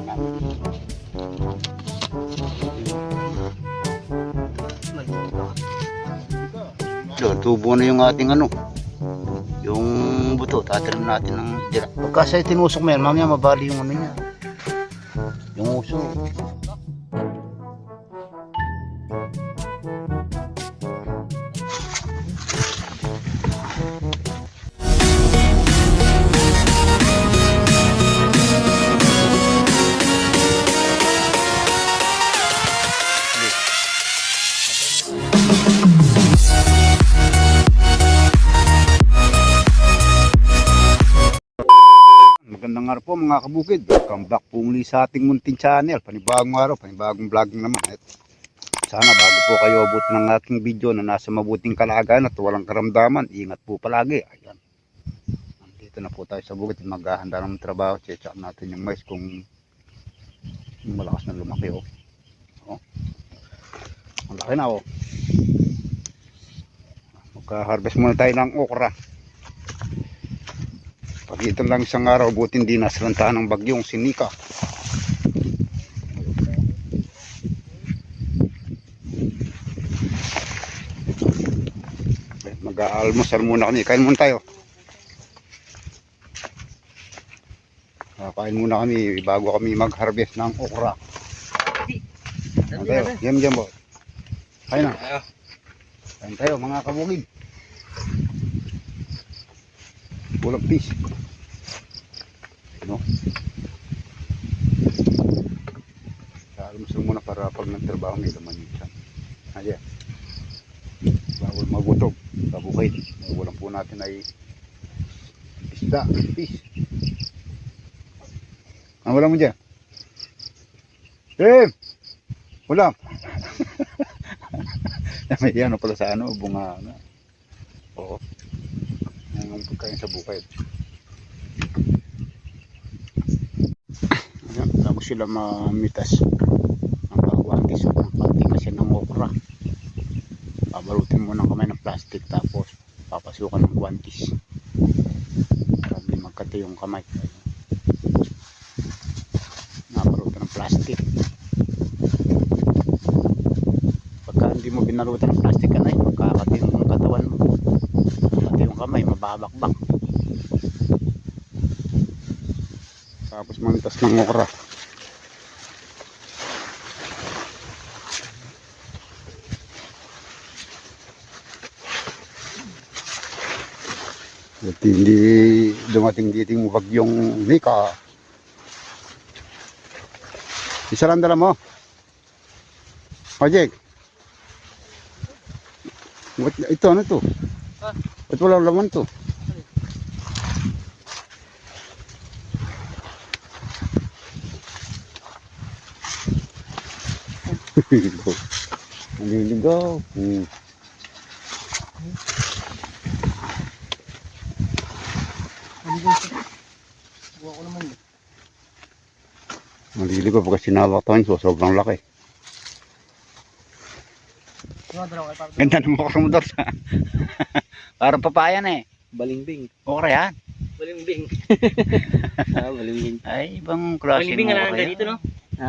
Doon, tubo na yung ating ano, yung buto. Tatanim natin ng dira. Pagka sa'yo tinusok mo yan, mamaya mabali yung ano niya, yung uso. Magandang araw po mga kabukid. Welcome back po muli sa ating munting channel. Panibagong araw, panibagong vlog naman. At sana bago po kayo abot ng aking video na nasa mabuting kalagayan at walang karamdaman, ingat po palagi. Ayan. Dito na po tayo sa bukid. Maghahanda ng trabaho. Check natin yung mais kung malakas na lumaki. Oh. Ang laki na. Magka-harvest muna tayo ng okra. Pagitan lang isang araw, buti hindi nasalantahan ng bagyong Sinika. Mag-aalmusal muna kami. Kain muna tayo. Kain muna kami bago kami mag-harvest ng okra. Kain tayo. Diyan po. Kain na. Kain tayo mga kabukid. Full of fish. No? Almusal muna para pag nagtrabaho may laman yun siya. Ayan. Bawal magutom sa bukid. Walang po natin ay isda, fish. Wala mo dyan? Wala. May ano pala sa ano, bunga. Oo. Ang pagkain sa bukid. Ayan, tapos sila mamitas ang pagwantis at ang pagtigasin ng okra. Babalutin mo ng kamay ng plastic tapos papasukan ng guwantis para di magkati yung kamay. Nabalutan ng plastic. Pagka hindi mo binalutan ng plastic kanay, magkakati yung katawan mo, pati yung kamay mababakbak. Tapos mantas ng okra. At hindi dumating dito yung bagyong Nika. Isa lang dala mo. Jake. Ito ano to? Ba't walang laman to? Naliligaw. Naliligaw pagka sinawak tayo so sobrang laki. Ganda ng mukha mo doon. Parang papaya na eh. Balimbing. Okra yan. Balimbing. Balimbing. Ay, ibang klase Balimbing ng nga okra lang yan. dito, no?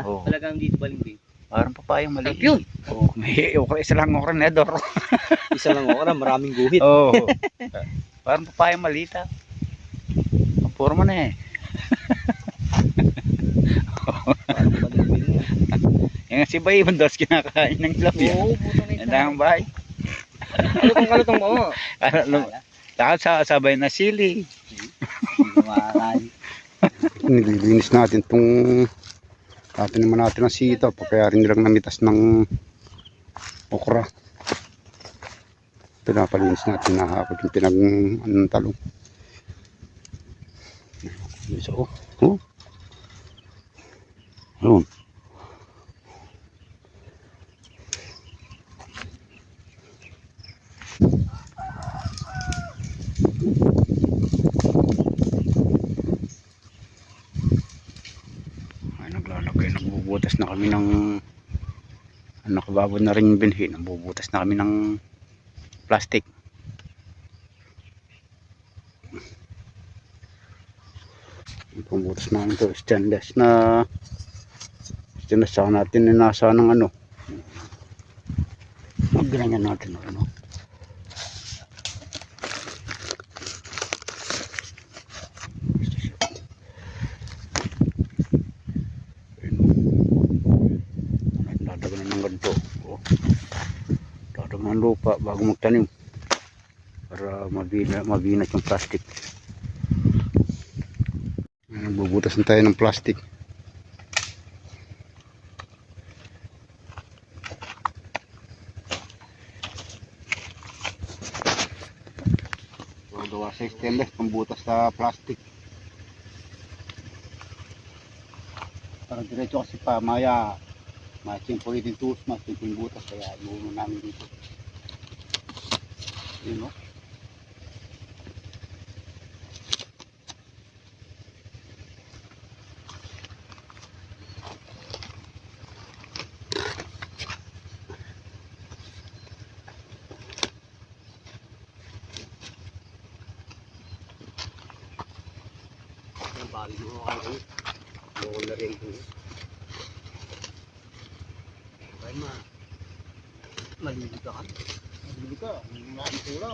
Oo. Talagang dito balimbing. Parang papayang maliit. Yun. Oh, may okra, isa lang okra na Edor. Isa lang okra, maraming guhit. Oo. Parang papayang maliit ah. Puro na eh. Parang balimbing nga. Yung si Bay, mandos kinakain ng tilapia. Oo, puto na ito. Ang bahay. Kalutong mo. Takot sabay na sili. Maral. Nililinis natin itong naman natin ng sitaw. Kaya rin nilang namitas ng okra. Pinapalinis natin, nahakot yung anong talong. So, yun. Nagbubutas na kami ng nakababod na rin yung binhi, nagbubutas na kami ng plastic. Yung pambutas namin to, stainless na saka natin ninasa ng ano. Ganyan natin ano. Dadagnan ng ganito. Oh. Dadagnan ng lupa bago magtanim para mabinat yung plastic. Bubutas na tayo ng plastic. Gawa sa stainless, pambutas sa plastic. Para diretso kasi pa, maya machimpo din tools, machimpo yung butas, kaya iuno namin dito. Yun o. Bali mo ako. Bawal na rin ito. Kaya malili ka. Malili ka. Hindi nga ang tura.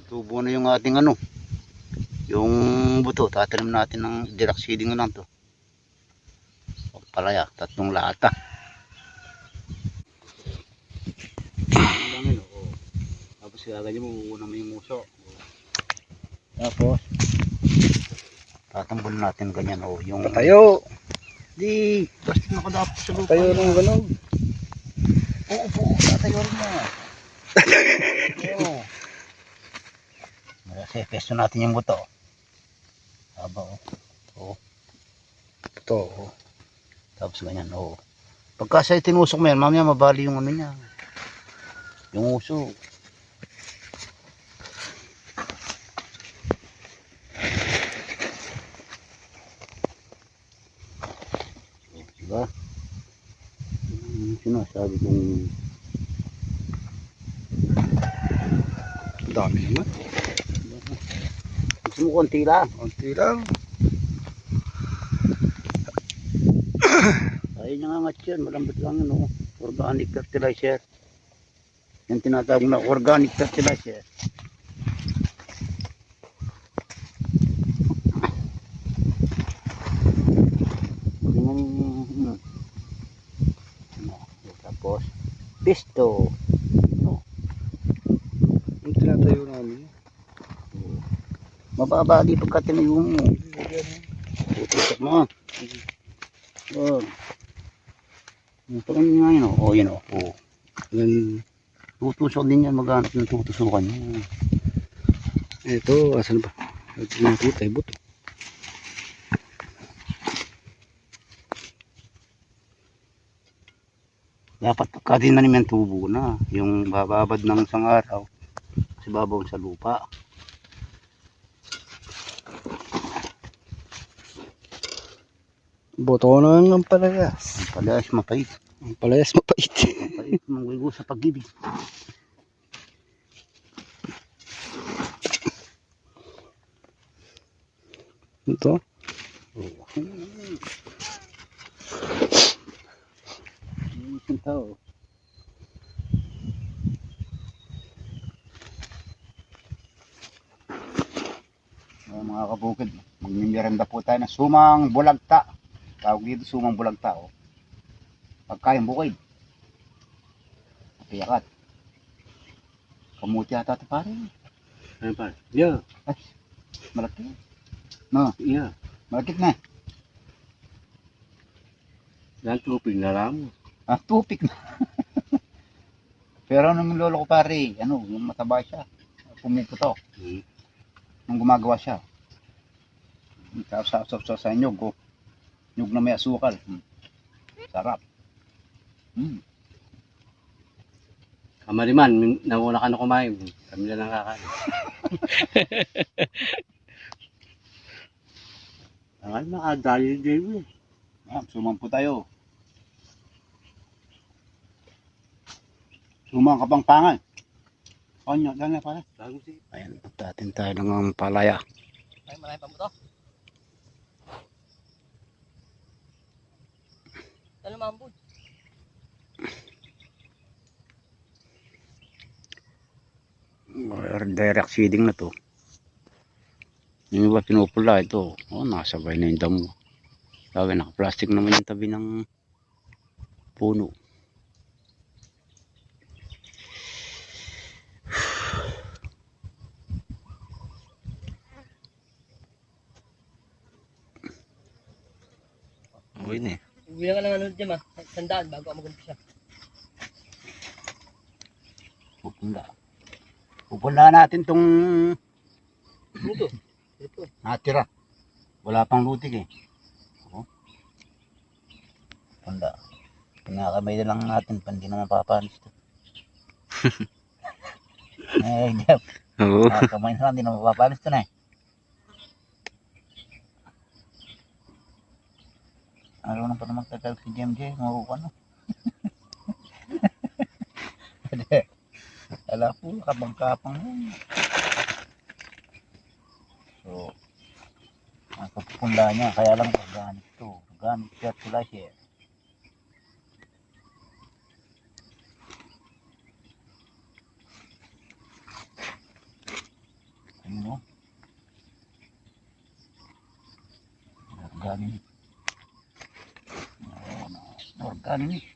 Tubo na yung ating ano, yung buto. Tatanim natin ng direct seeding lang to. Palaya, 3 lata. Tapos ganyan mo, uuna mo yung muso. Tapos tatambol natin ganyan o yung Patayo. di basta nakadapos sa lupa. Patayo ng gano'n. Oo po, tatayo rin mo. Oo. Kasi pesto natin yung buto. Haba o. Oo. Ito o. Tapos ganyan o. Pagka sa'yo tinusok mo yan, mamaya mabali yung ano niya. Yung uso. Diba? Sinasabi kong Dami naman. gusto mo konti lang. Konti lang. Ayun yung angat yun, malambot lang yun o. Organic fertilizer. Yung tinatawag na organic fertilizer. Tapos pisto. Ang tinatayo namin. Mababa di pagka tinayo mo. Tutusok mo. Oh. Pag nga yun o. O yun o. Yan. Tutusok din yan. Maghanap ng tutusukan nyo. Ito, asan ba? Nakita yung buto. Dapat pagka tinanim yung tubo na. Yung bababad ng isang araw. Kasi babaw sa lupa. Boto na ng palayas. Ang palayas mapait. Ang palayas mapait. Mapait, mangwigo sa pag-ibig. Ito. Isang tao. Mga kabukid, magmimiranda po tayo ng sumang bulagta. Tawag dito sumang bulagta. Oh. Pagkain bukid. Piyakat. Kamuti ata ito pare. Ano pa? Yeah. Ay, malaki. No, Yeah. malakit na. Yan, tupig na lang. Ah, tupik na. Pero nung lolo ko pare, ano, yung mataba siya. Pumuputok. Nung gumagawa siya. Tapos sa nyug ko. Nyug na may asukal. Sarap. Kamaliman, nanguna ka na kumain. Kami na lang kakain. Ang nakadali din eh. Sumang po tayo. Sumang kapangpangan. Kanya, dyan na pala. Bago siya. Ayan, pagdating tayo ng palaya. Ay, marami pa mo to. Talo mambud. Direct seeding na to. Yung iba pinupula ito. Oh, nasabay na yung damo. Sabi, naka-plastic naman yung tabi ng puno. Uy na eh. Bilang ka ng ano dyan sandaan bago ako mag-umpisa. Pupula natin tong Ito. Ito. natira. Wala pang lutik eh. Oh. Punda. Pinakamay na lang natin pa hindi naman papanis to. Eh, hindi. Oo. Kamay na lang, hindi naman papanis to na eh. Ano na pa naman tagal si JMJ, makukuha no. Alam po, kabang-kapang yun. So, ang kapupunda niya, kaya lang organic to. Organic fertilizer. Ano? Organic. Organic.